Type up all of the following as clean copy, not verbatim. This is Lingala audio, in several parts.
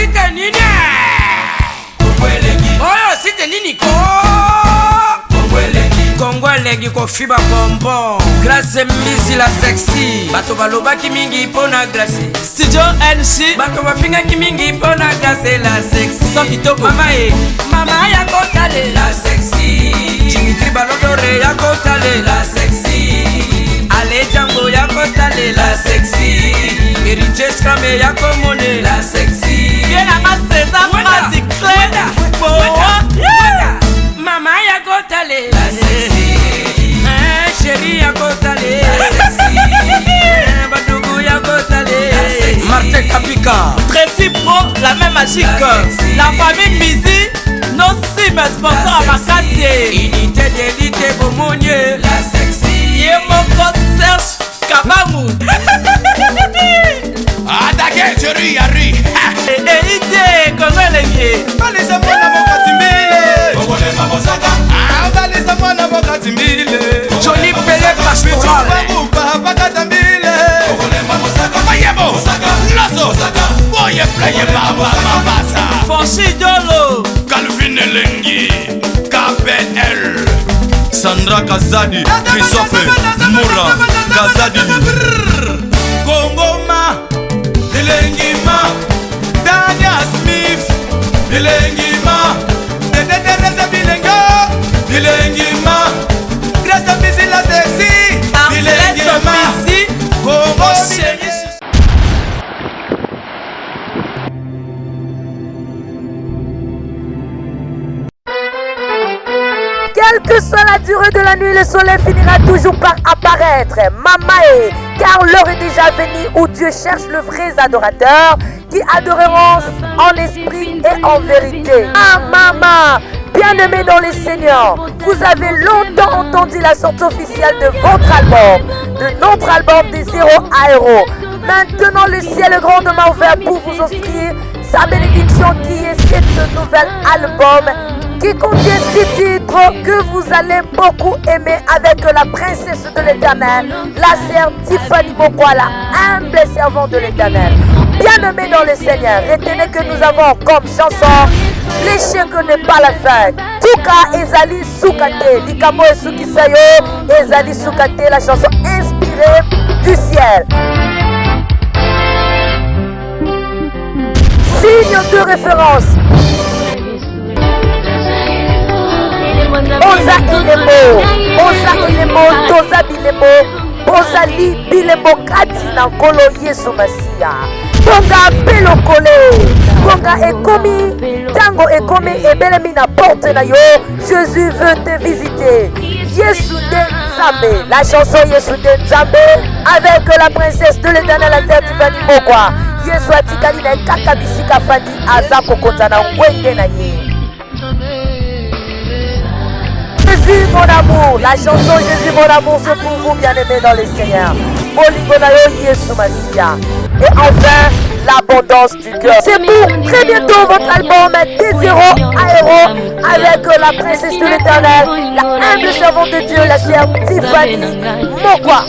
site nini? Oyo site nini ko? Kongo eleki kofiba bonbon. Glace misi la sexy. Bato balobaki mingi pona glace. Studio NC. Bato bafingaki mingi pona glace la sexy. So kitoko. Mama ya kotale la sexy. Dimitri Balodore ya kotale la sexy. Ale Django ya kotale la sexy. Eriche Scramé ya komone la sexy. Bien à ma César Magic Claire. Mama ya kotale la sexy. Chérie ya kotale la sexy. Badougou ya kotale la sexy. Martin Kapika. Tracy Pro, la même magique. La famille Mizi, nos cibles sponsors à Makassi. Unité d'élite Bomonier la sexy. Yemoko Serge Kabamou. Attaquez, chérie, Yari. Ide, Kongo eleki. Balisa mwana Bokatimbile. Kongole Mabosaka. Balisa mwana Bokatimbile. Johnny Pelé Pastoral. Bakatambile. Kongole Mabosaka. Mayebo. Loso. Boye playe baba mabasa. Fonchi Dolo. Calvin Elengi. KPL. Sandra Kazadi. Christophe Moura. Kazadi. Kongoma. Elengima. Dania Smith. Elengima. Teresa Bilenga. Elengima. Grâce Misi la sexy. Elengima. Kongo chérie. Quelle que soit la durée de la nuit, le soleil finira toujours par apparaître. Mamae, car l'heure est déjà venue où Dieu cherche le vrai adorateur qui adoreront en esprit et en vérité. Ah maman, bien-aimés dans les seigneurs, vous avez longtemps entendu la sortie officielle de votre album, de notre album des 0 à Héros. Maintenant, le ciel est grandement ouvert pour vous offrir sa bénédiction qui est ce nouvel album qui contient 6 titres que vous allez beaucoup aimer avec la princesse de l'Éternel, la sœur Tiffany Mokwala, humble servante de l'Éternel. Bien-aimés dans le Seigneur, retenez que nous avons comme chanson l'échec n'est pas la fin. Tuka Ezali Soukate, Likamo et Soukisayo, Ezali Soukate, la chanson inspirée du ciel. Signe de référence. Oza Elemo, Toza Bilemo, Bozali Bilemo Kati na Nkolo Yesu Masia. Bonga Pelokole, Bonga Ekomi, Tango Ekomi Ebelemi na porte na yo, Jésus veut te visiter. Yesu de Nzambe, la chanson Yesu de Nzambe, avec la princesse de l'Éternel, la sœur Tiffany Mokwala. Yesu atikali na kaka bisika fandi aza kokota na ngwende na ye. Jésus mon amour, la chanson Jésus mon amour, c'est pour vous bien-aimés dans le Seigneur. Molingonayo Yesu Masia. Et enfin, l'abondance du cœur. C'est pour très bientôt votre album des 0 à Héros avec la princesse de l'Éternel, la humble servante de Dieu, la sœur Tiffany Mokwala.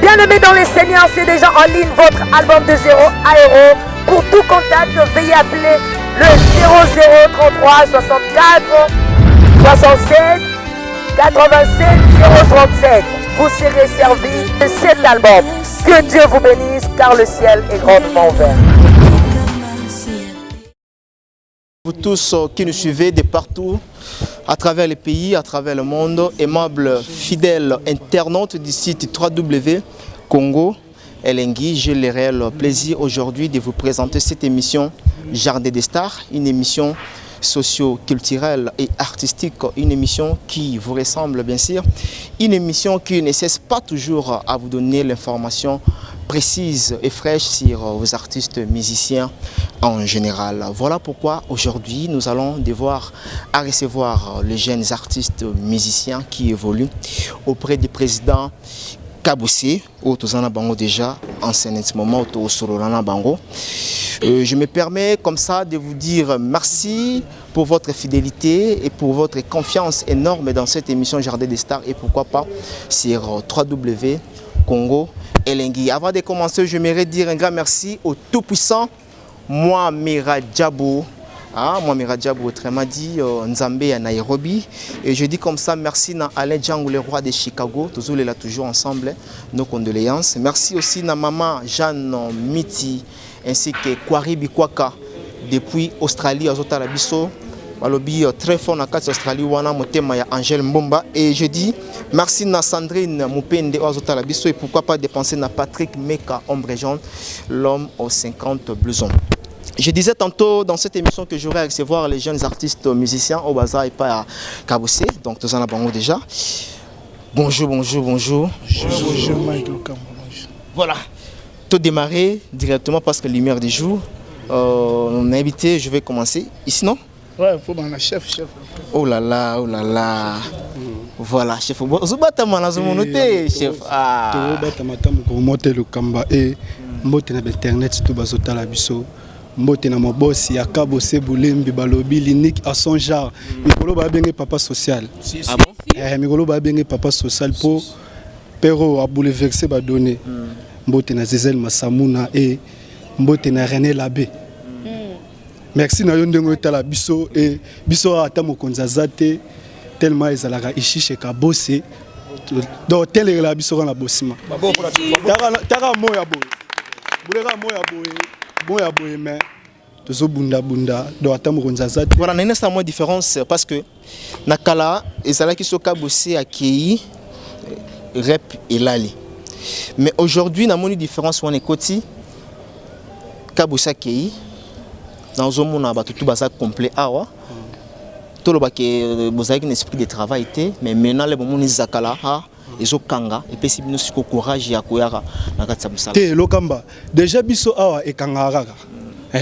Bien-aimés dans le Seigneur, c'est déjà en ligne votre album de 0 à Héros. Pour tout contact, veuillez appeler le 0033 64 67 87 037. Vous serez servi de cet album. Que Dieu vous bénisse car le ciel est grandement ouvert. Vous tous qui nous suivez de partout, à travers les pays, à travers le monde, aimables, fidèles internautes du site www.congo Elengi, j'ai le réel plaisir aujourd'hui de vous présenter cette émission Jardin des Stars, une émission socio-culturelle et artistique, une émission qui vous ressemble bien sûr, une émission qui ne cesse pas toujours à vous donner l'information précise et fraîche sur vos artistes musiciens en général. Voilà pourquoi aujourd'hui nous allons devoir recevoir les jeunes artistes musiciens qui évoluent auprès du président Kaboussé, au Tozana Bango déjà, en ce moment, au Sorolana Bango. Je me permets comme ça de vous dire merci pour votre fidélité et pour votre confiance énorme dans cette émission Jardin des Stars et pourquoi pas sur www.congo Elengi. Avant de commencer, j'aimerais dire un grand merci au Tout-Puissant, moi Mira Djabo. Moi Mira Djabo, autrement dit, Nzambe à Nairobi. Et je dis comme ça, merci à Alain Django, le roi de Chicago. Tous les là toujours ensemble. Nos condoléances. Merci aussi à maman Jeanne Miti ainsi que Kwari Bikwaka depuis Australie, Azota Labiso. Balobi très fort dans la Australie, wana motema ya Angèle Mbomba. Et je dis merci à Sandrine Moupende Azota Labiso et pourquoi pas dépenser na Patrick Meka Ombrejon, l'homme aux 50 blousons. Je disais tantôt dans cette émission que j'aurais à recevoir les jeunes artistes musiciens au bazar et pas à Kaboussé. Donc tous en avons déjà. Bonjour, bonjour, bonjour. Bonjour, Mike Lokamba. Voilà. Tout démarrer directement parce que lumière du jour. On est invité, je vais commencer. Ici, non? Ouais, il faut un chef. Oh là là, oh là là. Voilà, chef. Chef. Ah. Monter le Kamba et monter na internet tout bazota la biso. Monter na boss ya Kabose Boulembi balobi l'unique à son genre. Mikolo ba benga papa social. Ah bon? Mikolo ba benga papa social pour pero a bouleverser ba donner. Monter na Zizel Masamuna et monter na René Labé. Merci na yondengo etala biso et biso ata mokonza zate tellement ezalaka ici chez Kabose donc tel la biso na bosima tara moya boy buleka moya boy mais tozo bunda donc ata mokonza zate voilà nene sa moi différence parce que nakala ezalaki so Kabose akei rep elali mais aujourd'hui na moni différence on est koti Kabose akei dans un monde tout bazar complet awa tout le baké bozaki un esprit de travail était mais maintenant les moments ni zakala ha ezo kanga et puis si bino siko courage ya koyara na katsa musala te lokamba déjà biso awa e kanga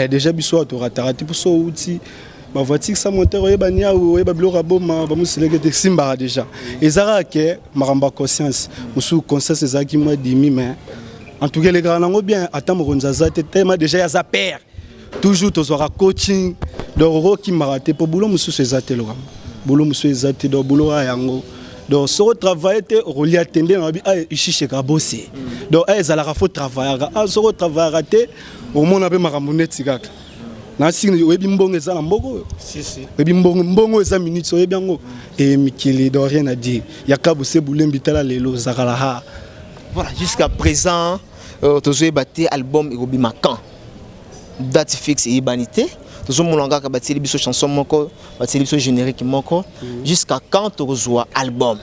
déjà biso to ratarati pour so outi ma voiture sa moteur e bania ou e bablo raboma ba musileke te simba déjà ezara ke maramba conscience musu conscience ezaki moi dimi mais en tout cas les grands nango bien attends mokonza zate tellement déjà ya za père toujours tu auras coaching donc qui m'a raté pour boulot monsieur Zate le boulot monsieur Zate donc boulot à yango donc ce travail était relié à tendre dans ici chez Kabose donc ils allaient faut travailler ce travail raté au monde avait maramonet tigaka na sing webi mbongo ezala mboko si webi mbongo eza minute so yebi yango et mikili donc rien à dire ya Kabose Boulembi tala lelo zakala voilà jusqu'à présent tu as battu album Irobi Makan date fixe et banité tous mon langage ka bateli biso chanson moko bateli biso générique moko jusqu'à quand tu reçois album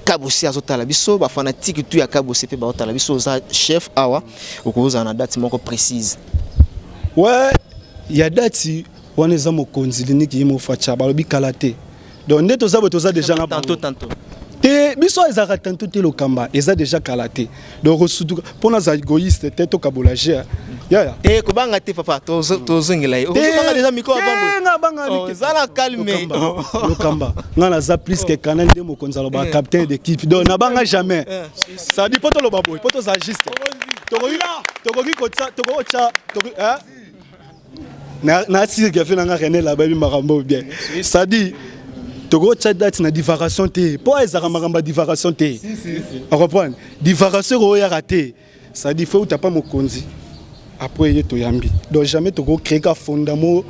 Kabose azota la biso ba fanatique tout ya Kabose pe ba otala biso za chef awa okoza na date moko précise ouais il y a date on est mo konzilini ki mo facha ba lobi kalate donc ndeto za déjà na tantôt te biso ezaka tantôt te lokamba eza déjà kalate donc resudu pona za égoïste te to kabolager ya te ko banga te papa to zongela o banga déjà micro avant nga banga zala calme lokamba nga na za plus que canal de mokonza lo ba capitaine d'équipe donc na banga jamais ça dit poto lo baboy poto za juste tokoki kotsa tokocha hein na sire qui a fait nga René là ba bi makambo bien ça dit Togo date na divagation te po ezaka makamba divagation te on comprend divagation o ya raté ça dit faut t'as pas mokonzi après y to yambi donc jamais togo créer ka fondament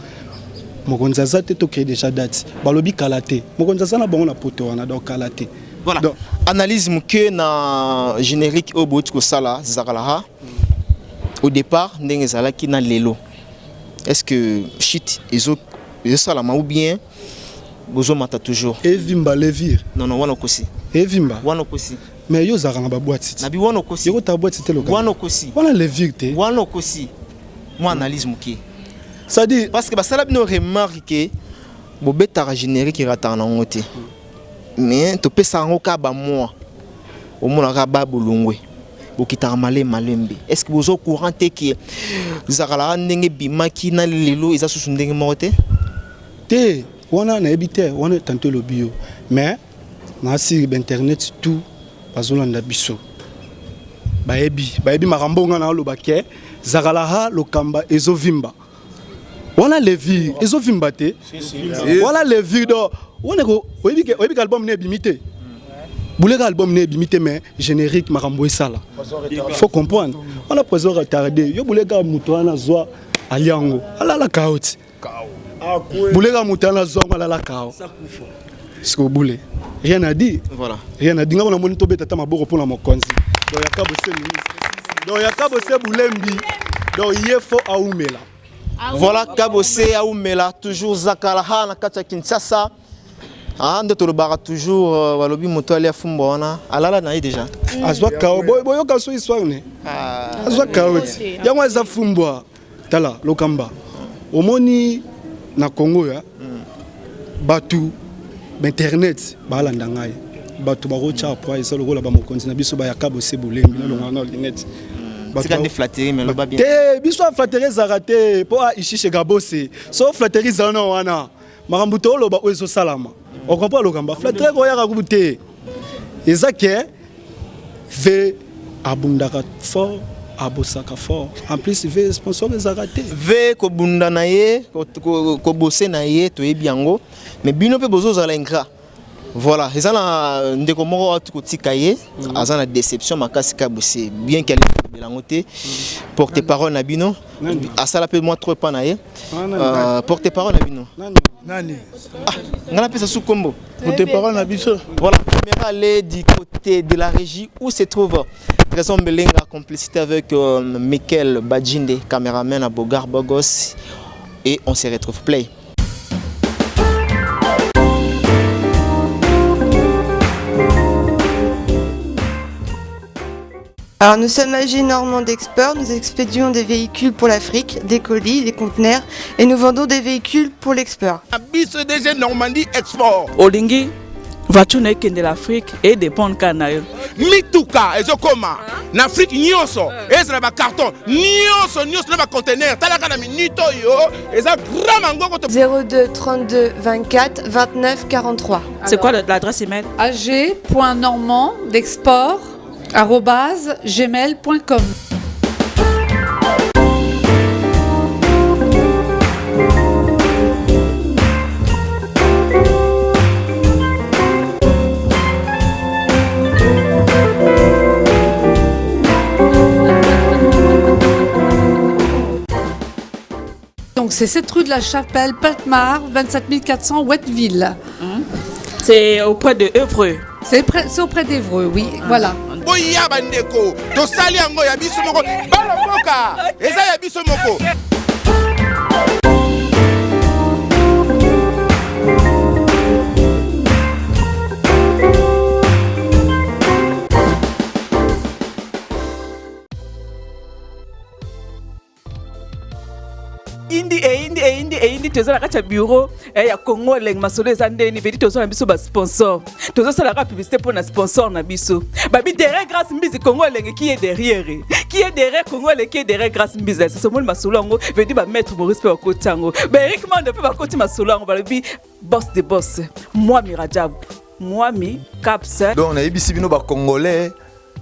mokonza za te to créer déjà date balobi kalate mokonza za na bongo na poto wana donc kalate voilà donc analyse muke na générique au bout ko sala zakala au départ ndenge zalaki na lelo est-ce que shit ezo sala ma ou bien Bozo mata toujours. Evimba levir. Non wana kosi. Evimba. Wana kosi. Mais yo zaka ba boîte. Na bi wana kosi. Yo ta boîte te local. Wana kosi. Wana levir te. Wana kosi. Moi analyse muki. Ça dit parce que ba sala bino remarque que bo betara générique rata na ngote. Mais to pesa ngo ka ba moi. Au mona ka ba bolongwe. Bokita malembe. Est-ce que vous au courant que zakala ndenge bimaki na lelo eza susu ndenge mote? Te on a habité, on a tenté le bio, mais na sur internet tout bazolanda biso. Baebi marambonga na lobake, zakala lokamba ezovimba. On a les vies, ezovimba te. On a les vies do, on est oyebi album ne bimité. Boulé album ne bimité mais générique marambo esala. Faut comprendre. On a besoin retarder. Yo boulé ga muto na zwa aliango alala kaoti boule ka mutana zongo alala kao siko boule rien à dire Voilà. rien à dire ngana moni to beta maboko pour la mokonzi donc yakabo se ministre donc yakabo se boulembi donc yefo aumela Voilà, Kabose Aoumela, toujours Zakalaha, Nakata Kinshasa. Ande Tolobara, toujours Walobi Motoalia Fumbona. Alala Naï déjà. azwa kao boyo kaso histoire ne azwa kaoti yango eza fumbwa tala lokamba omoni na Congo ya batu internet balanda ngai batu barocha po eza lokola ba mokonzi na biso ba yakabo se bulembi na longa na linet Tika de flatterie, mais le bas bien. te biso flatterie zarate po a ishishe gabose so flatterie zana wana makambo to loba ozo salama on comprend lokamba flatterie ko yaka kubute ezake ve abundaka fort abosaka fort en plus ve sponsor zarate Ve Kobunda Naye, Kobose Naye, Toyebi Yango. Mais Bino pe bozo zala ingrat. Voilà, ils ont des commandes qui ont une déception, mais bien qu'elle ait été porte-parole à Bino, à ça la peut moi trop pas naïe. Porte-parole à Bino. nani On appelle ça sous combo. porte-parole na biso Voilà, la caméra elle est du côté de la régie où se trouve Trésor Mbelenga, complicité avec Michael Badjinde, caméraman à Bogar Bogos. Et on se retrouve play. Alors nous sommes AG Normand Export, nous expédions des véhicules pour l'Afrique, des colis, des conteneurs et nous vendons des véhicules pour l'export. biso DG Normandie Export olingi voiture na ekende l'Afrique et dépendre kanayo mituka ezokoma na Afrique nyonso ezala ba carton nyonso na ba conteneur talaka na minute oyo eza grand mangoko 02 32 24 29 43. c'est quoi l'adresse email ag.normandexport@gmail.com. Donc c'est cette rue de la Chapelle, Peltmar, 27 400 Ouetteville. c'est auprès de Evreux. C'est auprès d'Evreux, oui, voilà. boya bandeko tosali yango ya biso moko bala mboka eza ya biso moko. indi tozala kati ya bureau ya Congo leng masolo eza ndeni vedi tozala biso ba sponsor tozosala ka publicité pour na sponsor na biso babi derrière grâce mbizi Congo leng qui est derrière Congo leng qui est derrière grâce mbizi c'est ce mot masolo ngo vedi ba mettre Maurice pe bakotango ba Eric Mande pe bakoti masolo ngo balobi boss de boss moi Mirajab moi mi caps donc on a ebisi bino ba congolais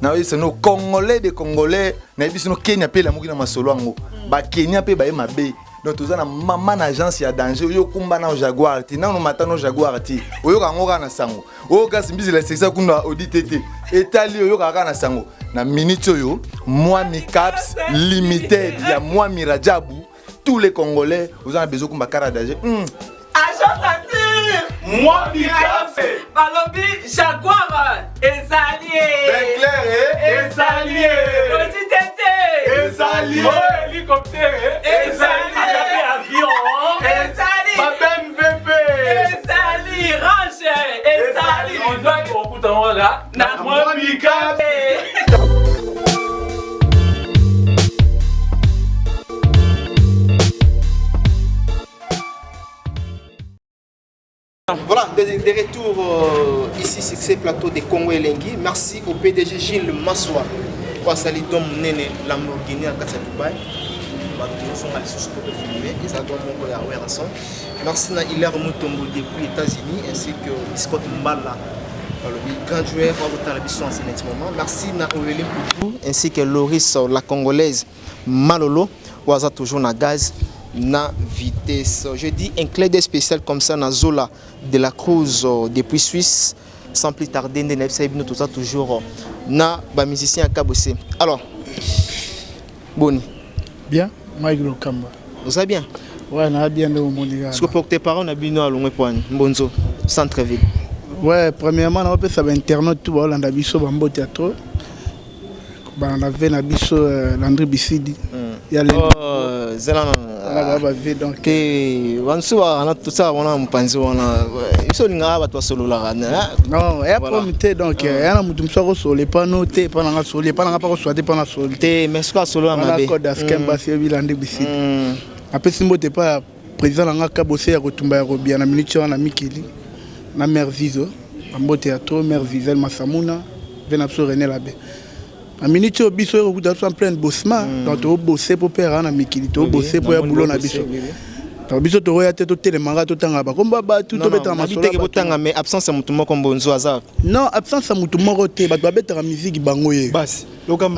na yese no congolais de congolais na ebisi no Kenya pe la muki na masolo ngo ba Kenya pe ba mabe. Donc tout ça na maman agence ya danger yo kumba na Jaguar ti na no matano Jaguar ti oyo ka ngoka na sango oyo ka simbizi la sexa kuna auditete etali oyo ka na sango na minute oyo moi mi caps limited ya moi Mirajabu tous les congolais vous avez besoin kumba kara danger agence assure moi mi caps balobi Jaguar ezalié ben clair ezalié auditete ezalié hélicoptère ezalié avion ezali babem VP ezali range ezali on doit okuta wala na moi mi caps. Voilà, des retours ici sur ces plateaux de Congo et Lengui. Merci au PDG Gilles Massoua pour sa lidom nene Lamborghini à Dubaï. Merci à Hilaire Mutombo depuis les États-Unis ainsi que Scott Mbala, le grand joueur pour la mission en ce moment. Merci à Aurélie Poutou ainsi que Loris, la Congolaise Malolo, où a toujours na gaz. Na vitesse. Je dis un clin d'œil spécial comme ça na Zola de la Cruz depuis Suisse. Sans plus tarder, nous tout ça toujours na ba musicien à Kabose. Alors, Boni. Bien, Mike Lokamba. Vous allez bien? Ouais, on a bien de mon gars. Est-ce que pour tes parents, on a bien à Longwe-Poigne, Mbonzo, centre-ville? Ouais, premièrement, on a fait ça internaute tout on a biso bambo théâtre. On avait na biso Landry Bissidi. Il y a les Zelana. donc que wansu wana tout ça wana mpanzi wana iso linga ba to solo la rana. Non, et comité donc yana mutu msoko solo pas noté pas na solo pas na pas soité pas na solo. Te mais ce solo na mabe. Code askemba c'est Landry Bissidi. Après simbo te pas président nga kabose ya kotumba ya robia na minute wana Mikili. Na mère Vizo, bambo théâtre mère Vizel Masamuna, vena so René Labé. A minute au biso au bout en plein de bossement donc au bosser pour père na Mikili to bosser pour ya boulot na biso. Donc biso to roya tête to télémanga to tanga ba komba ba tout to beta masolo. Ke botanga mais absence mutu moko Mbonzo azar. Non, absence mutu moko te ba beta musique bango ye. Bas.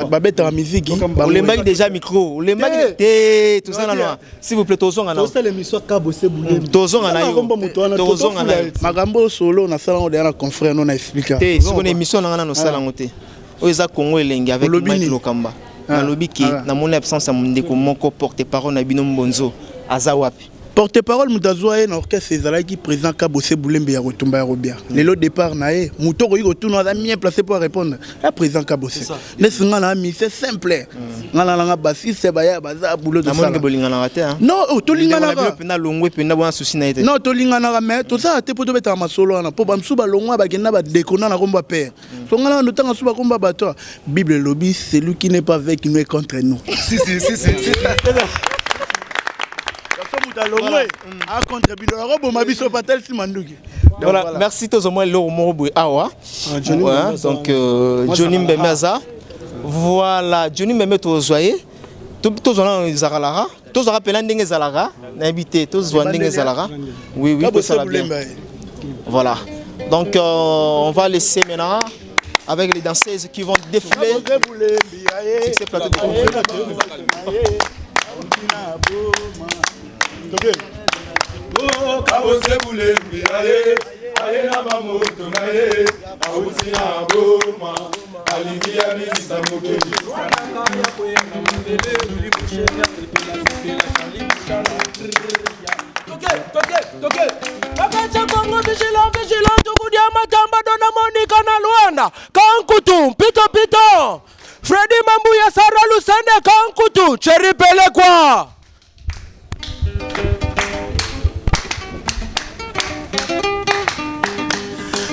Ba beta musique. On les mag déjà micro, on les mag te tout ça na loin. S'il vous plaît tozonga na. To ça l'émission ka bosser boulot. Tozonga na yo. Tozonga na. Magambo solo na sala on na confrère non na expliquer. Te si on émission na no sala ngote. Oza Congo elengi avec Mike Lokamba. Na lobi ki na mon absence ya ndeko moko porte-parole na bino Mbonzo azawapi. Porte-parole Moutazoa na orchestre Ezala qui présent Kabose Boulembe ya Rotumba ya Robia. Le départ na e Mouto ko tourno a bien placé pour répondre. À présent Kabose. Ne singa na mi c'est simple. Ngala nga bassiste ba ya baza boulot de ça. Na mon bolinga na raté hein. Non, to linga na ba na longwe pe na bona souci na été. Non, to linga na mais to ça te poto beta masolo na po bamsu ba longwa ba kenda ba décona na komba père. So ngala no tanga suba komba bato. Bible lobby celui qui n'est pas avec nous est contre nous. Si. Voilà, merci tous au moins le Morobo Awa. Donc Johnny Mbemeza. Voilà, Johnny Mbemeza Tozoye. Tous on Zalara. Tous on rappelle ndenge Zalara. N'habité tous on ndenge Zalara. Oui, tout ça va bien. Voilà. Donc on va laisser maintenant avec les danseuses qui vont défiler. C'est plateau de Kabose Boulembe aye na bamoto na ye auti na boma alingi ya misisa mokeli Akancha Kongo vigilant tukudia matamba dona Monica na Luanda Kankutu pito Freddy Mambuya Sara Lusende Kankutu Cherry Pelekwa.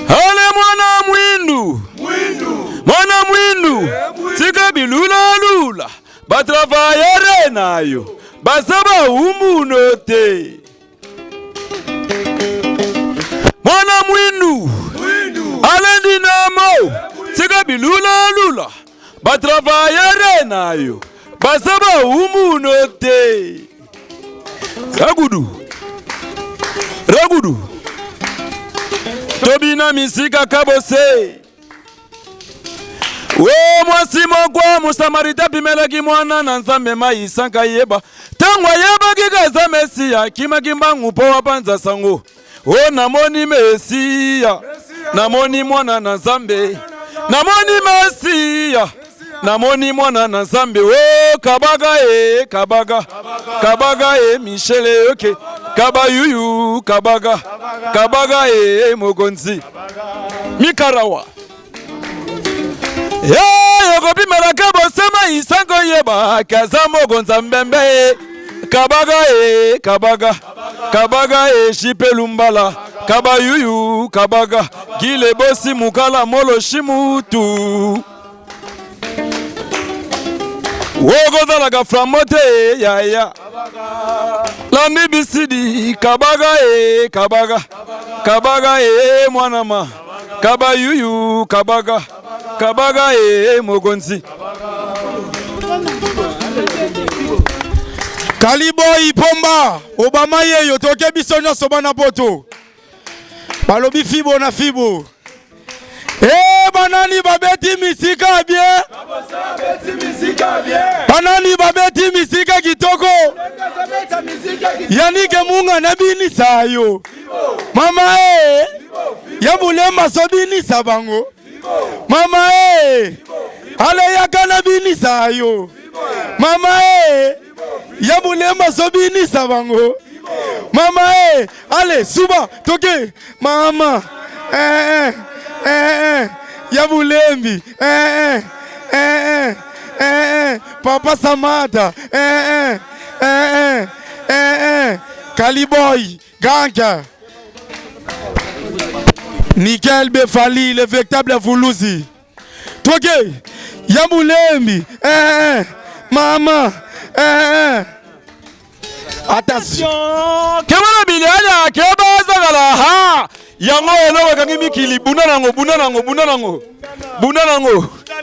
Ale mwana mwindu tika bilula batravaillere nayo basaba umunote mwana mwindu ale dinamo tika bilula batravaillere nayo basaba umunote ragudu Tobina misika Kabose. Mwasi mokwa musamarita pimelaki mwana na nzambe maisanka yeba. Tangwa yeba kikaza Mesia kima kimbangu po wapanza sango. Namoni Mesia. Namoni mwana na nzambe. Namoni Mesia. Namoni mwana na nzambe. Kabaga Michele yoke. Kabayuyu kabaga mogonzi mikarawa yokopi melaka bosema isango yeba kaza mogonza mbembe kabaga shipelumbala kabayuyu kabaga gile bosi mukala molo shimutu wokozalaka framote yaya Landi Bissidi kabaga mwanama kabayuyu kabaga mogonzi Kaliboy Pomba Obama yeyo toke biso nyonso bana poto balobi fibo na fibo banani babeti misika bien banani babeti misika kitoko Yanike munga na bini sayo mama ya mulema so bini sabango mama ale yaka na bini sayo mama ya Yambulemba Sobini Savango. Mama, allez, Suba, toke. Mama, Yabulembi, Papa Samata, Caliboy, Ganka. Nickel Befali, le véritable Foulouzi. Toke, Yabulembi, Mama, attention. Kemana biliana, keba zagala ha. Yango elo wakangi mikili, bunanango.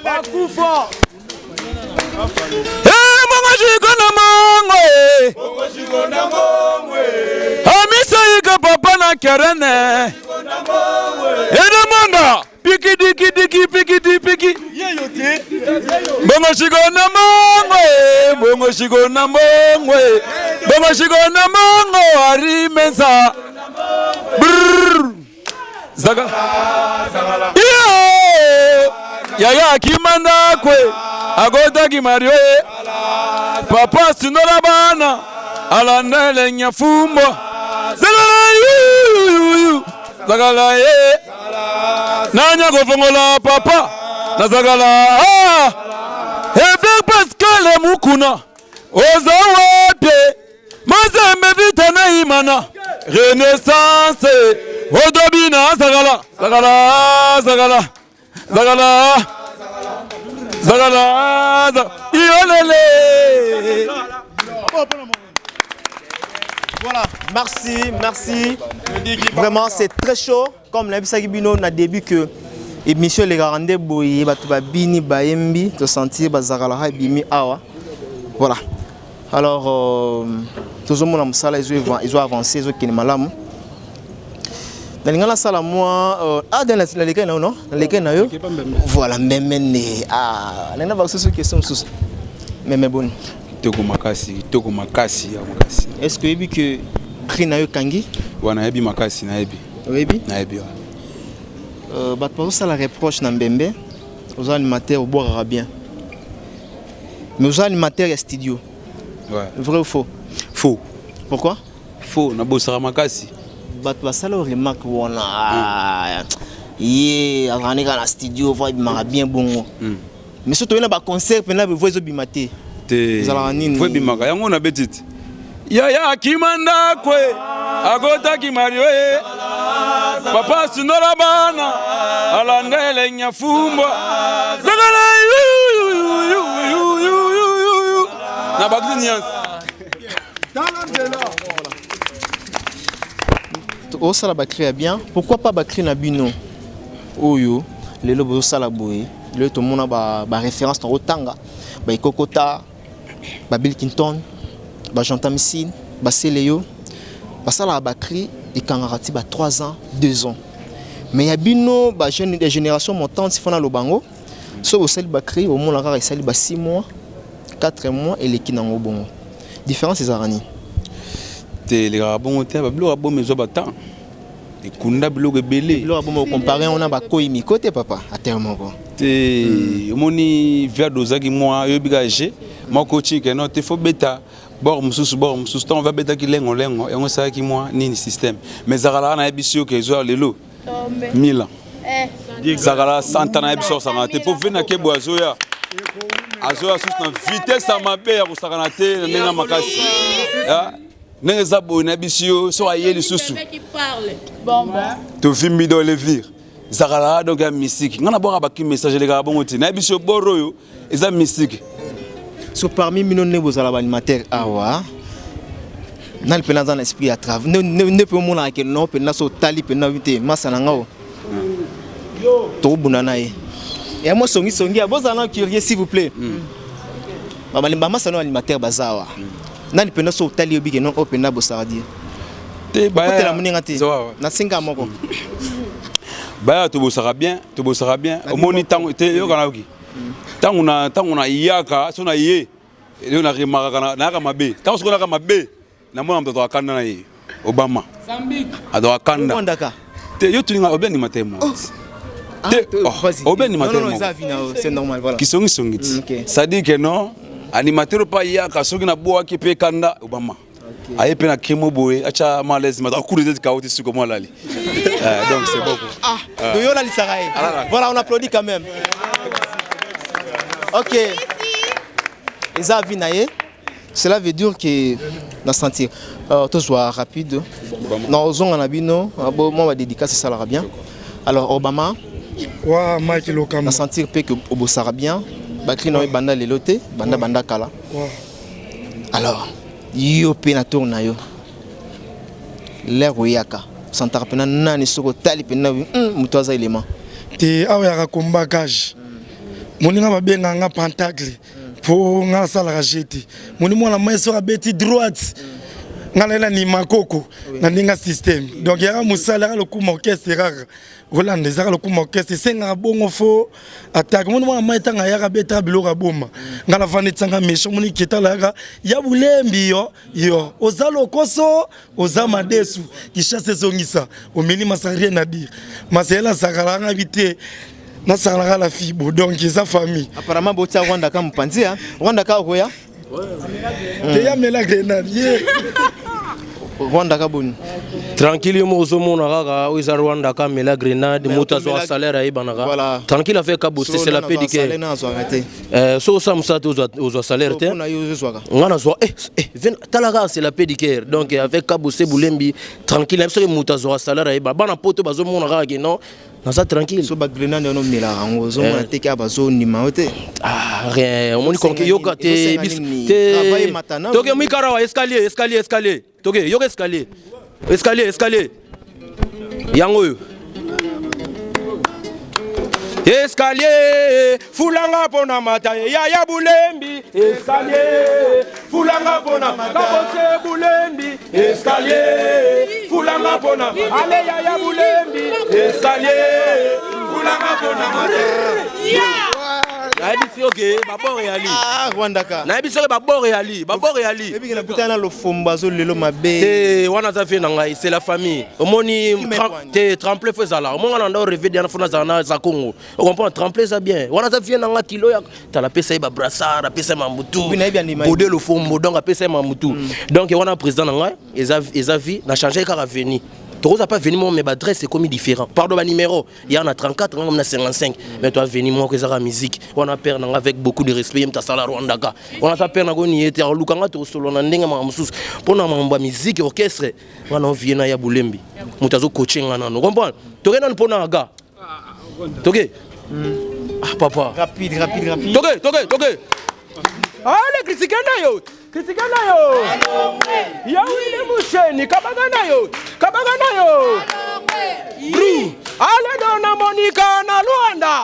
Bakufo. Mongo shiko na mongwe. Amisa yika papa na kerene. Edemonda. Piki. Mongo shiko na mongwe. Arimensa. Zaga. Yaya kimanda kwe. Agota kimario. Papa sinola bana. Alanele nyafumbo. Zagala ye. Nanya gofongola papa. Na zagala. Eve Pascal mukuna. Oza wapye. Mazembe vita na imana. Renaissance. Odobina zagala. Iolele. Voilà, merci. Vraiment, c'est très chaud. Comme l'a dit Bino, on a début que l'émission Les Garandais Boye, Bini Baembi, te sentir Bazarala Bimi Awa. Voilà. Alors, tout le monde a ils ont avancé, ils ont été malades. Dans la salle, moi, dans les non? Voilà, même ah, on a pas ce question sous. Mais bon. Toko makasi. Est-ce que vous que prix na yo kangi? Wana yebi makasi na yebi. Yebi? Na yebi. Bah pour ça la reproche na Mbembe, aux animateurs au boire bien. Mais aux animateurs il y a studio. Ouais. Vrai ou faux? Faux. Pourquoi? Faux, na bossara makasi. Bah ça la remarque wana. Yeah, on est dans la studio, voit bien bon. Mais surtout il y a un concert, il y a un voix bimate. Fwe bimaka yango na betiti. Yaya kimanda kwe. Agota kimario. Papa sinola bana. Alandele nyafumbo. Zagala na bakzi nyans. Oh ça la bakri bien. Pourquoi pas bakri na bino? Oyo, les lobos ça la boye. Le tout le monde a ba référence dans Otanga. Ba Ikokota. Bill Clinton, Jean Tamissine, Céléo, ça la Bakri et Kangarati 3 ans, 2 ans. Mais il y a des générations montantes qui font le bango. Sauf au sel Bakri, au moins la 6 mois, 4 mois et les Kinango bon. Différence c'est Arani. Les Rabons, les Rabons, mais ils ont battu. Les Kunda Blog Belé. Les Rabons, comparé, on a Bakoimi côté papa, à terme. Moni vers dosagi moi yobigage mon coaching que non te faut bêta bor mususu on va bêta ki lengo et on sait qui moi ni système mais zagala na ebisio que zo lelo 1000 ans zagala santana ebisio ça te pour venir ke boazo ya azoya sous na vitesse à ma père ko sakana te na makasi ah ne zabo na ebisio so ayeli susu bon to vimbi dans le vir Zagala donc un mystique. On a beau avoir un message les gars bon na biso boroyo eza mystique. So parmi millions de vos animateurs awa na le penant dans l'esprit à travers ne peut mon que non penant so tali penant vite masana ngao. To bunana e. Et moi songi a vos allants curieux s'il vous plaît. Baba limba masana animateur bazawa. Na le penant so tali obi que non open abo saradi. Te ba la muninga te. Na singa moko. Bah tu bosseras bien au moni tango te yo kana oki tango na iyaka so na iye yo na remaka na mabe tango so na mabe na mwana mtoto akanda na ye Obama Zambik ado akanda te yo tuninga obeni matemo te obeni matemo non ça vient c'est normal voilà qui songi ça dit que non animateur pa yaka soki na boa ki pe kanda Obama. Aye pe na kimo boye acha malaise mata cours des kaoti suko moi lali. Donc c'est beaucoup. De yo la lisarae. Voilà, on applaudit quand même. OK. Eza vinaye. Cela veut dire que na sentir tout soit rapide. Non, ozonga na bino, moi va dédicace ça la bien. Alors Obama wa Mike Lokam. Na sentir pe que obosara bien. Bakri na banda lelote, banda kala. Alors yo pe na tourna yo. L'air oyaka. Santara pena nani soko tali pena mutoza élément. Te awera komba gage. Moninga babenga nga pentacle. Pour nga sala rajeti. Moni mwana maison abeti droite. Nga lela ni makoko na ninga système. Donc yara musala le coup orchestre rare. Roland ezaka le coup orchestre senga bongo fo attaque. Moni mwana maita nga yara beta bilora boma. Nga la vanetsanga mesho moni ketala yara ya bulembi yo. Ozalo koso ozama desu ki chasse zongisa. Omeli masari na dire. Masela sakalanga bité. Na sakalanga la fibo donc sa famille. Apparemment botia Rwanda ka mpanzi hein. Rwanda ka roya. Te ya mela grenade. Rwanda ka boni. Tranquille mozo mona kaka oza Rwanda ka mela grenade moto zo salaire ayibanaka. Voilà. Tranquille avec Kabose c'est la paix du cœur. So ça musato ozo salaire te. Ngana zo talaka c'est la paix du cœur. Donc avec Kabose Boulembi tranquille même so moto zo salaire ayiba bana poto bazo mona kaka non. Nasa tranquille. So ba grenade no mela rango zo mona te ka bazo ndima ote. Ah rien, on konki yoka te travailler matana. Toke mi karawa escalier. Toke yoka escalier. Yango yo. Escalier, fulanga pona mata ya Boulembi. Escalier, fulanga pona mata Kabose Boulembi. Escalier, fulanga pona ale ya Boulembi. Escalier, fulanga pona mata. Naibisi oke babor reali. Ah Rwanda ka. Naibisi oke babor reali. Et puis na putana lo fomba zo lelo mabe. Te wana za fe ngai c'est la famille. Omoni te tremplé fo zala. Omonga na ndo rêver dia na fona za za Congo. On comprend tremplé ça bien. Wana za fe nanga kilo ya ta la pesa ba brassard, pesa mamutu. Bodé le fombo donc pesa mamutu. Donc wana président nanga eza vie na changer ka venu. Tu n'as pas venu, mais l'adresse c'est comme différent. Pardon, le numéro, il y en a 34, on a 55. Mais toi, venu, moi, que ça la musique. On a perdu avec beaucoup de respect, on a ça la Rwanda. On a perdu avec pour la musique, orchestre, on a venu à Boulembi. On a coaching, on comprend. Tu as un peu gars. Tu ah, papa. Rapide. Toge. Allez, critiquez yo. Yawile musheni kabagana yo. Bru. Allez dona Monica na Luanda.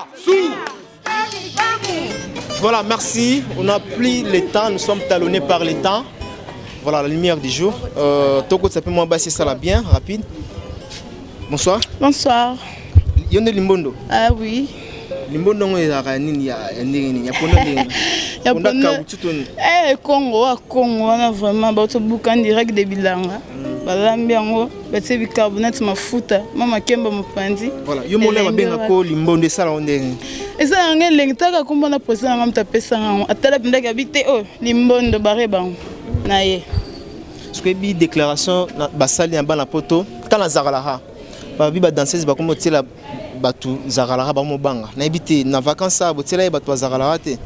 Voilà, merci. On n'a plus le temps, nous sommes talonnés par le temps. Voilà la lumière du jour. Toko ça peut moi basser ça là bien, rapide. Bonsoir. Bonsoir. Yonde Limbondo. Ah oui. Limbondo ngeza nini ya ndenge ya pona ndenge. Ya pona. Congo on a vraiment bato buka en direct de Bilanga. Balambi yango batie bicarbonate mafuta mama kemba mopandi. Voilà, yo mole ba benga ko Limbondo sala ndenge. Eza ngene lengitaka kumbona posa ngam tapesa ngam atala pindaka bite oh Limbondo bareba na ye. Ce que bi déclaration basali en bana poto quand la zaralaha. Ba bi ba danseuse ba komo tela batu zaralaha ba mo banga. Na ebite na vacances ba tela batu zaralaha te.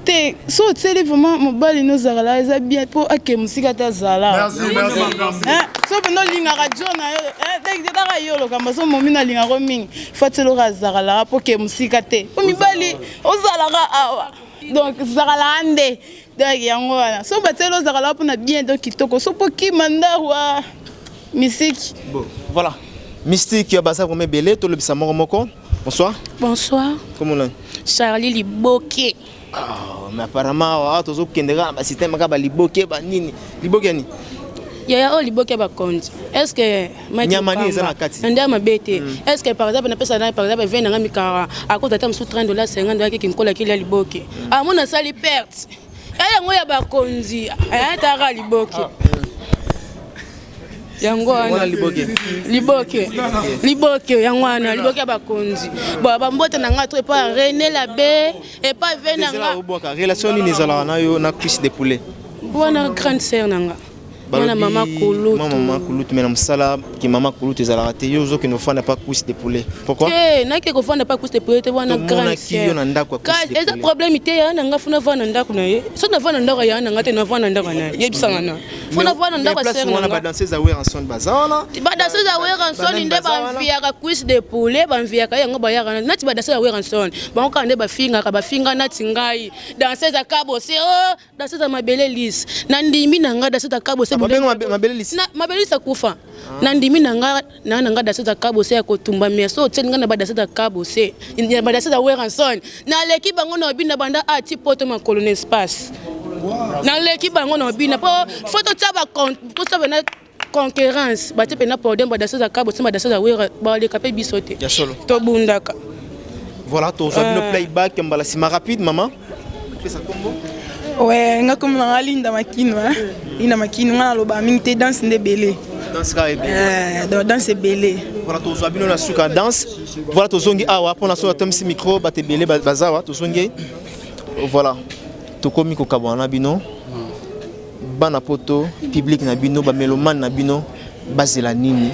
Te so tele vraiment mobali no zaralaha eza bien pour ake musika ta zala. Merci. So bino linga radio na dek dara yo lo kamba so momi na linga roaming. Fatelo ra zaralaha pour ke musika te. O mibali o zalaka awa. Donc zaralaha nde. Donc yango wana. So batelo zaralaha pour na bien donc kitoko so pour ki mandarwa musique. Bon, voilà. Mystique ya basa comme belé to le bisamoro moko. Bonsoir. Bonsoir. Comment on Charlie Liboke. Ah, mais apparemment to zo kendera ba système ka ba Liboke ba nini? Liboke ni. Ya Liboke ba compte. Est-ce que Nyamani eza na kati. Nda mabete. Est-ce que par exemple na pesa na par exemple 20 na mikara à cause d'attendre sous $30 $50 qui nkola ki Liboke. Ah mona sali perte. Ya ngo ya ba konzi. Ta Liboke. yango wana liboke yango wana liboke bakonzi bon bambote na nga to epa René Labé epa ve na nga relation nini ezalaka na yo na cuisse de poulet wana grande sœur nanga wana mama Kulutu mais na mosala ki mama Kulutu ezalaka te yo ozoki nofanda pa cuisse de poulet pourquoi nake kofanda pa cuisse de poulet te wana grande sœur na ndako eza problème te ya nanga funa vana ndako na ye so na vana ndako ya nanga te na vana ndako na ye yebisanga na funa vana ndako sœur nanga ba danseuse awer ensemble bazana ba danseuse awer ensemble nde ba mfiaka cuisse de poulet ba mfiaka yango ba yaka nati ba danseuse awer ensemble ba ka nde ba finga nati ngai danseuse akabose danseuse mabele lisse na ndimi nanga danseuse akabose mabelisa kufa na ndimi nanga daseta kabose ya kotumba meso tsenga na badaseta kabose ya badaseta weranson na leki bango na bina banda ati poto makolo na espace na leki bango na bina po photo taba to taba na concurrence bate pena podium badaseta kabose badaseta wera ba le kapé bisote to bundaka voilà to zabino playback mbala sima rapide maman fais ça combo. Ouais, nga comme na linda makinwa ina makinwa na loba mingi danse nde belé danse ka belé danse belé voilà to zabino na suka danse voilà to zongi awa pona so atom si micro ba te belé bazawa to zongi voilà to komi ko kabwana bino bana poto public na bino ba meloman na bino bazela nini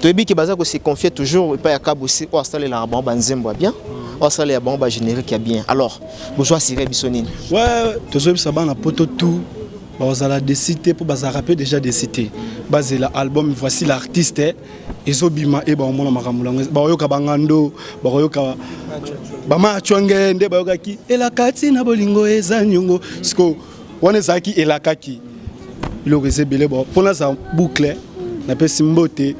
to ebiki baza ko se confier toujours pas ya kabosi o installer la ba nzembo bien on s'en est bon, générique qui est bien. Alors, bonjour Cyril Bissonine. Ouais, tous les sabans à poto tout. Vous allez décider pour vous rappeler déjà décider. Basé l'album, voici l'artiste. Ezobima et bon, mon maramoulang. Baroyoka bangando, baroyoka bama chwangende, baroyoka ki. Elakati na bolingo ezanyongo. Sko, wanezaki elakaki. Il aurait été belé bon. Pour ça boucle, na pe simbote.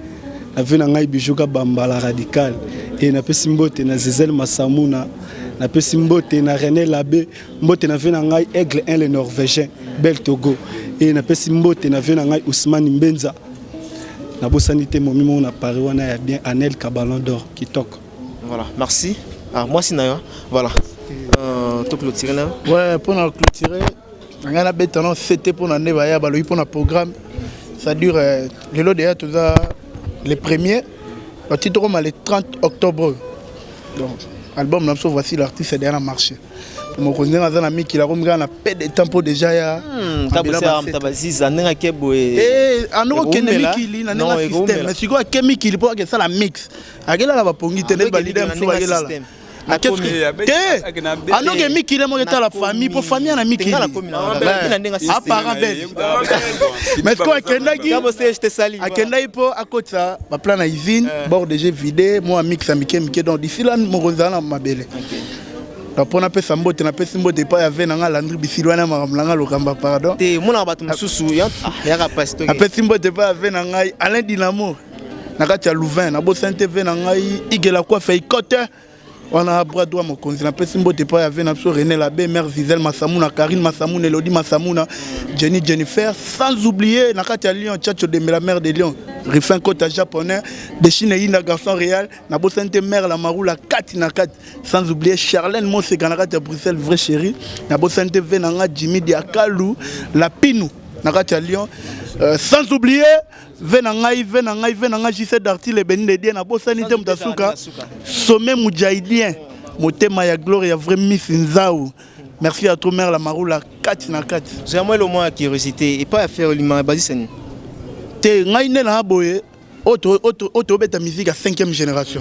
Na vena ngai bijuka bambala radical. Et na pe simbote na Zizel Massamuna, na pe simbote na René Labé, mbote na vena ngai Aigle 1 le Norvégien, Bel Togo. Et na pe simbote na vena ngai Ousmane Mbenza. Na bosanité mon mimo na Paris wana ya bien Anel Kabalon d'or qui toque. Voilà, merci. Ah moi c'est Nayo. Voilà. To clôturer là. Ouais, pour nous clôturer, on a béton c'était pour l'année baya baloui pour notre programme. Ça dure le lot déjà tout ça les premiers. Le titre le 30 octobre. Donc, l'album, voici l'artiste est déjà marché. Mon cousin a un ami qui a un peu de temps pour déjà. Mais si quoi, il faut que ça la mix. Agela va pongi tenir balide la famille pour famille na miki mais quoi kendaki akendai po akota ba plan na usine bord de jeu vidé moi mix amike donc d'ici là mon rozana mabele donc pour na pesa mbote na pesa mbote pa ya vena nga landri bisilwana makamlanga lokamba pardon te mona batu mususu ya rapasito na pesa mbote pa ya vena ngai Alain Dynamo na kati ya Louvain na bo sante vena ngai igela kwa fait côté. On a bras droit mon conseil. On a pris Simbo Tepa, avait René Labé, Mère Zizel Massamouna, Karine Massamouna, Elodie Massamouna, Jennifer, sans oublier Nakatia Lyon, Tchatcho de la mère de Lyon, Rifin Kota japonais, de Chine Ina garçon réel, Nabo Sante Mère la Maroula, Katina Kat, sans oublier Charlène Mose Ganarate à Bruxelles, vrai chéri, Nabo Sante Venanga, Jimmy Diakalou, La Pinou, Nakatia Lyon, sans oublier Venangai J7 d'artiste les bénis de Dieu na bosanité mutasuka sommet moudjahidien motema ya gloire ya vrai Miss Nzao. Merci à toi mère la Maroula 4 na 4. J'ai moi le moins curiosité et pas à faire l'image basine. Te ngai ne na boye auto beta musique à 5e génération.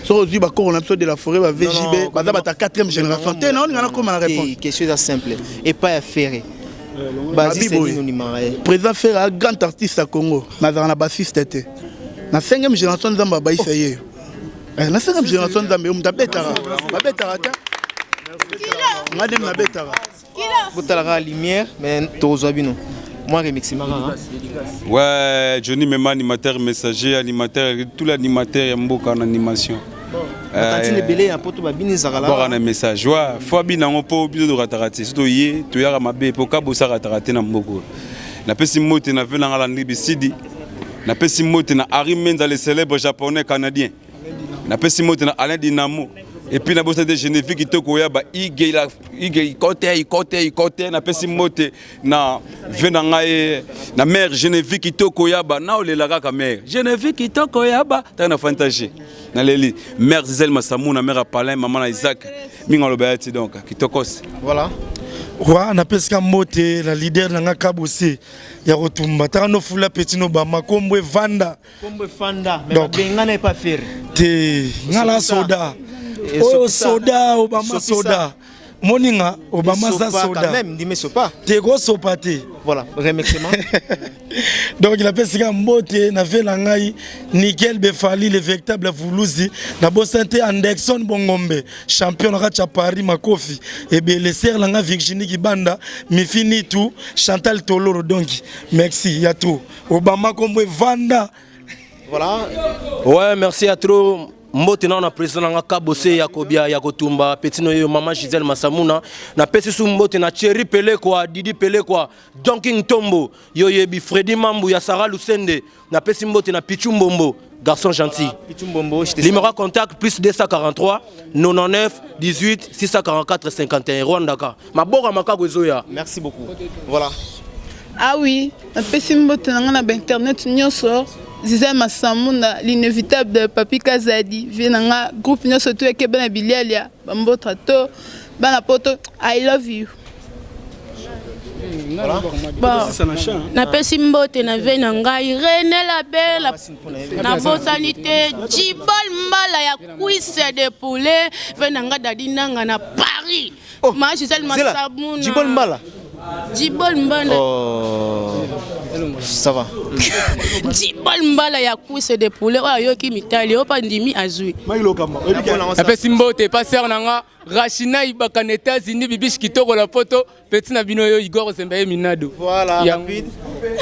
So zi ba ko on a de la forêt ba VJB ba ta 4e génération. Te na on ngana ko ma réponse. Question simple et pas à faire. Président faire un grand artiste à Congo, mais dans la bassiste était. La 5e génération de Zamba Baïsa yé. La 5e génération de Zamba, on t'a bétara. Ma bétara, madame la bétara. Boutala lumière, mais Tozabino. Moi, remixé Mara. Ouais, Johnny Mema, animateur, messager, animateur, tout l'animateur, il y a beaucoup d'animation. Bon un message ouais faut bien on peut de ratarate surtout hier tu as ma bé pour cabo ça ratarate na mboko na pesi mote na vela ngala ndibi sidi na pesi mote na Harry Menza le célèbre japonais canadien na pesi mote na Alain Dynamo et puis na bossa de Geneviève qui te koya ba igé côté na pesi mote na vena ngai Na mère Geneviève Kitoko Yaba na olelaka ka mère. Geneviève Kitoko Yaba ta na fantasy. Na leli mère Gisèle Massamuna mère Palin maman na Isaac. Minga lobayati donc Kitokos. Voilà. Wa na peska mote la leader na Kabose ya kotumba ta no fula petit no ba makombo vanda. Kombo fanda mais benga n'est pas faire. Te ngala soda. Oh soda Obama soda. Moninga Obama za soda. Quand même dis-moi sopa. Te go sopa te. Voilà, remerciement. Donc il a fait un mote na velangai Nickel Befali le véritable Voulouzi na bosante Anderson Bongombe champion na Paris Makofi et bien les sœurs langa Virginie Kibanda Mifini tout Chantal Toloro donc merci ya tout Obama comme Vanda. Voilà. Ouais, merci à trop. Mbote na président nga Kabose Yakobia Yakotumba Petino yo maman Gisèle Massamuna na pesi su mbote na Thierry Pelé quoi Didi Pelé quoi Donking Tombo yo yebi Freddy Mambu ya Sarah Lucende na pesi mbote na Pichu Mbombo garçon gentil Pichu Mbombo numéro contact plus 243 99 18 644 51 Rwanda mabora makako zoya. Merci beaucoup. Voilà. Ah oui, na pesi mbote na nga na internet nyonso Gisèle Massamuna, l'inévitable de Papi Kazadi, vient groupe nous surtout avec Ben Bilialia, Bambo Trato, Banapoto, I love you. Na pesi mbote na ve na ngai René Labella na botanité Jibol Mbala ya cuisse de poulet ve na nga dadi nanga na Paris. Ma Gisèle Massamuna. Jibol Mbala. Jibol Mbala. Oh. Ça va. Jibol Mbala ya cuisse de poulet oyo ki mitali opa ndimi azui. Apesi mbote passer nanga Rachina Ibakane États-Unis bibish kitoko la photo petit na bino yo Igor Zembaye Minado. Voilà, rapide.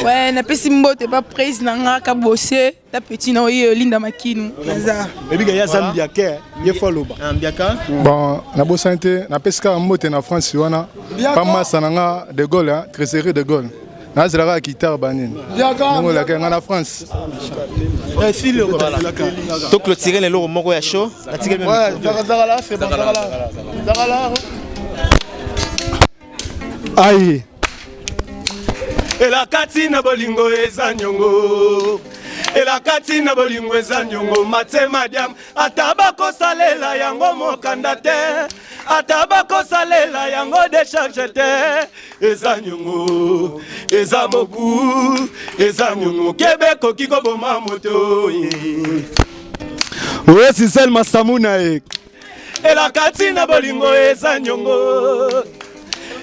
Ouais, na pesi mbote pas prise nanga Kabose ta petit na oyo Linda Makinu. Naza. Ebiga ya Zambia ke ye foloba. Ambiaka. Bon, na bosante na peska mbote na France wana. Pas massa nanga de Gaulle hein, trésorier de Gaulle. Na zela guitare banine. Ngo la ke na France. To clôturer les lots moko ya show. Ouais, Zagala c'est bon Zagala. Aïe. Et la katina bolingo ezanyongo. Et la katina bolingo ezanyongo matema diam atabako salela yango mokandate. Atabako salela yango décharge te. Ezanyongo ezaboku ezanyongo Québec kiko boma moto. Ouais, c'est celle Massamuna e. Et la katina bolingo ezanyongo.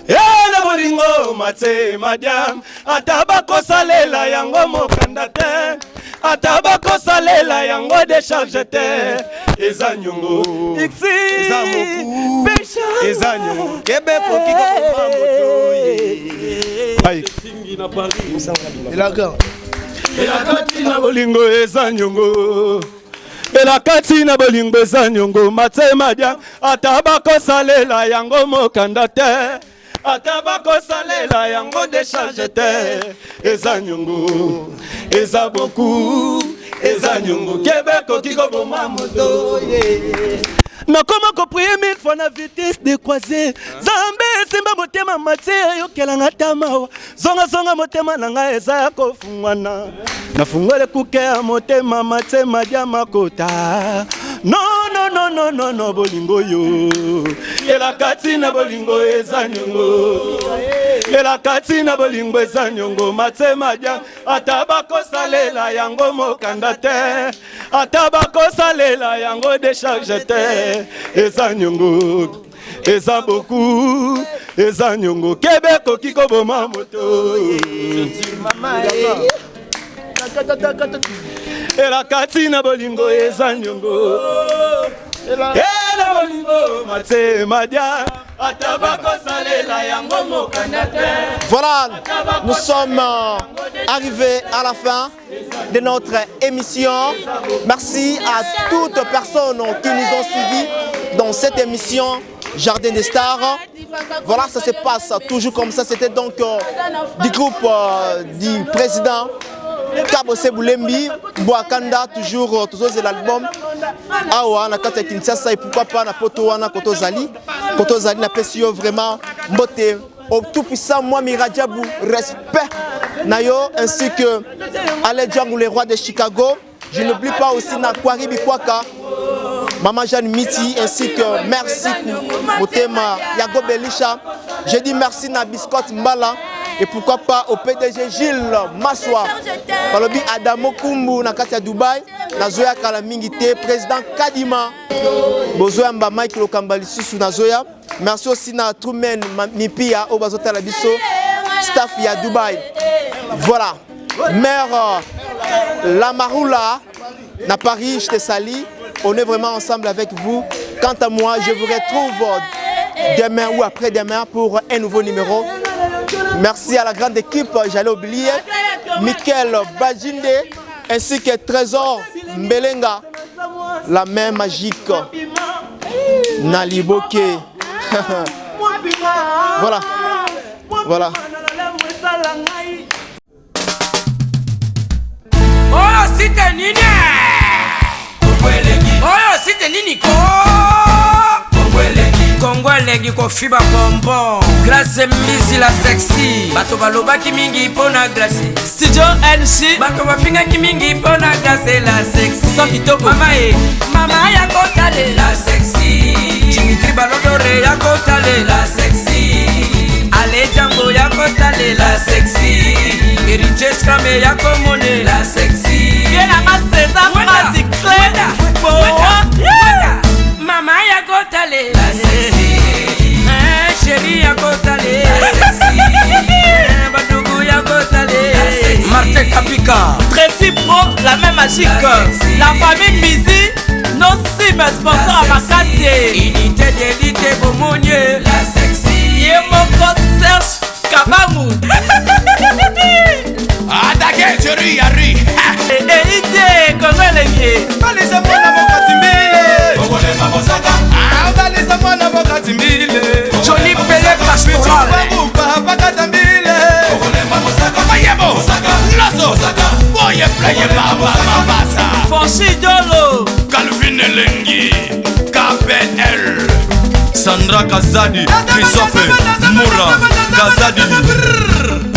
La bolingo mate madiam atabako salela yango mokandate. Atabako salela yango décharge te. Ezanyongo ezamoku ezanyongo Québec kiko boma moto. Aïe. Et la katina bolingo ezanyongo. Et la katina bolingo ezanyongo matema dia atabako salela yango mokandate. Atabako salela yango décharge te. Ezanyongo ezaboku ezanyongo Québec kiko boma moto. Nakoma ko prier 1000 fois na vitesse de croiser. Zambe simba motema matie yo kelanga tamawa. Zonga motema nanga eza ko fungwana. Na fungole kuke motema matema dia makota. No bolingo yo. Ela katina bolingo ezanyongo. Ela katina bolingo ezanyongo matema dia atabako salela yango mokandate. Atabako salela yango décharge te. Ezanyongo ezaboku ezanyongo Québec kiko boma moto. Ela katina bolingo ezanyongo. Ela bolingo matema dia atabako salela yango mokandate. Voilà, nous sommes arrivés à la fin de notre émission. Merci à toutes les personnes qui nous ont suivis dans cette émission Jardin des Stars. Voilà, ça se passe toujours comme ça. C'était donc du groupe du président Kabose Boulembi, Boakanda, toujours l'album. Awa, na kata Kinshasa et pourquoi pas na Poto wana Koto Zali na pesio vraiment mbote au tout puissant moi Miradjabou, respect Nayo, ainsi que Ale Django, les rois de Chicago. Je n'oublie pas aussi Nakwari Bikwaka, Maman Jeanne Miti, ainsi que merci Motema Yago Belisha. Je dis merci na Biscotte Mbala et pourquoi pas au PDG Gilles Maswa. Balobi Adamo Kumbu na Katia Dubaï, Nazoya Kalamingite, président Kadima, Bozoya Mba Mike Lokambali Susu Nazoya. Merci aussi na Truman Mipia Obazota Labiso, staff ya Dubaï. Voilà. Mère Lamaroula, na Paris, je te salue. On est vraiment ensemble avec vous. Quant à moi, je vous retrouve demain ou après-demain pour un nouveau numéro. Merci à la grande équipe, j'allais oublier, Michael Bajinde, ainsi que Trésor Mbelenga, la main magique, Naliboke. Voilà. Voilà. Oh, c'était Nini! Oh, c'était Nini! Kongwelegi ko fiba bonbon. Glace misi la sexy. Bato baloba ki mingi pona glace. Studio NC. Bato bafinga ki mingi pona glace la sexy. Sans kitoko. Mama ya kotale la sexy. Dimitri Balodore ya kotale la sexy. Ale Django ya kotale la sexy. Eriches Krame ya komone la sexy. Viena Maseza Magic Clan. Mama ya kotale la sexy. Chérie ya kotale la sexy. Badougou ya kotale la sexy. Martin Kapika. Tracy Pro, la même magique. La famille Mizi, nos cimes sponsors à Makassie. Unité d'élite Bomonier la sexy. Yemoko Serge Kabamu. Attaquez, chérie, Yari. Eide, Kongolenge. Balisa mwana mokati mbile. Kongole mamosaka. Balisa mwana mokati mbile. Johnny Pelé Pastoral. Baruka bakata mbile. Kongole mamosaka. Mayebo. Lazo. Boye playe baba mabasa. Fonchi Dolo. Calvin Elengi. KPL. Sandra Kazadi. Christophe Moura. Kazadi.